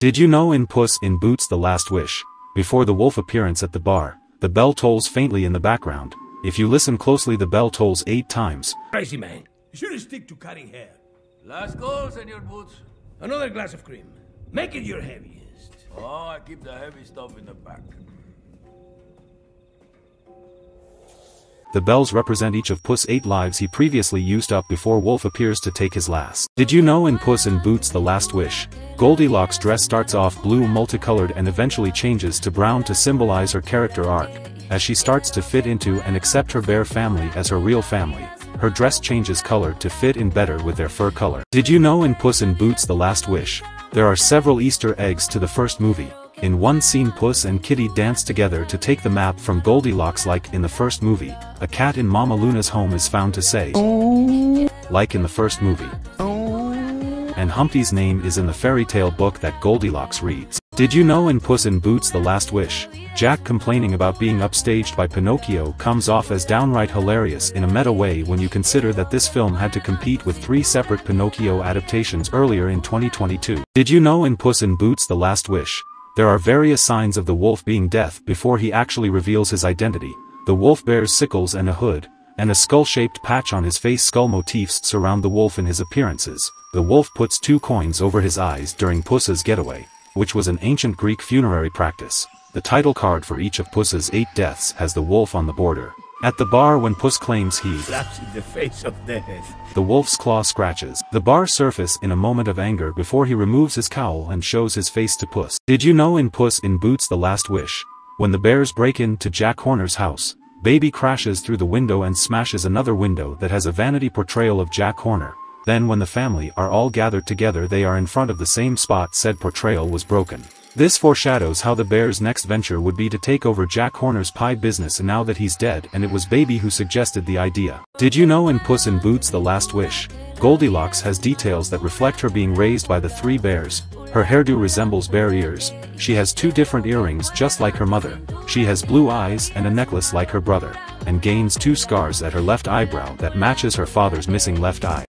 Did you know in Puss in Boots: The Last Wish, before the wolf appearance at the bar, the bell tolls faintly in the background. If you listen closely, the bell tolls 8 times. Crazy man. You shouldn't stick to cutting hair. Last call, Senor Boots. Another glass of cream. Make it your heaviest. Oh, I keep the heavy stuff in the back. The bells represent each of Puss' 8 lives he previously used up before Wolf appears to take his last. Did you know in Puss in Boots: The Last Wish, Goldilocks' dress starts off blue multicolored and eventually changes to brown to symbolize her character arc. As she starts to fit into and accept her bear family as her real family, her dress changes color to fit in better with their fur color. Did you know in Puss in Boots: The Last Wish, there are several Easter eggs to the first movie? In one scene, Puss and Kitty dance together to take the map from Goldilocks. Like in the first movie, a cat in Mama Luna's home is found to say, "Oh," like in the first movie. "Oh." And Humpty's name is in the fairy tale book that Goldilocks reads. Did you know in Puss in Boots: The Last Wish, Jack complaining about being upstaged by Pinocchio comes off as downright hilarious in a meta way when you consider that this film had to compete with 3 separate Pinocchio adaptations earlier in 2022. Did you know in Puss in Boots: The Last Wish, there are various signs of the wolf being death before he actually reveals his identity? The wolf bears sickles and a hood, and a skull-shaped patch on his face. Skull motifs surround the wolf in his appearances. The wolf puts 2 coins over his eyes during Puss's getaway, which was an ancient Greek funerary practice. The title card for each of Puss's 8 deaths has the wolf on the border. At the bar, when Puss claims he slaps in the face of death, the wolf's claw scratches the bar surface in a moment of anger before he removes his cowl and shows his face to Puss. Did you know in Puss in Boots: The Last Wish, when the bears break into Jack Horner's house, Baby crashes through the window and smashes another window that has a vanity portrayal of Jack Horner. Then when the family are all gathered together, they are in front of the same spot said portrayal was broken. This foreshadows how the bear's next venture would be to take over Jack Horner's pie business now that he's dead, and it was Baby who suggested the idea. Did you know in Puss in Boots: The Last Wish, Goldilocks has details that reflect her being raised by the 3 bears? Her hairdo resembles bear ears, she has 2 different earrings just like her mother, she has blue eyes and a necklace like her brother, and gains 2 scars at her left eyebrow that matches her father's missing left eye.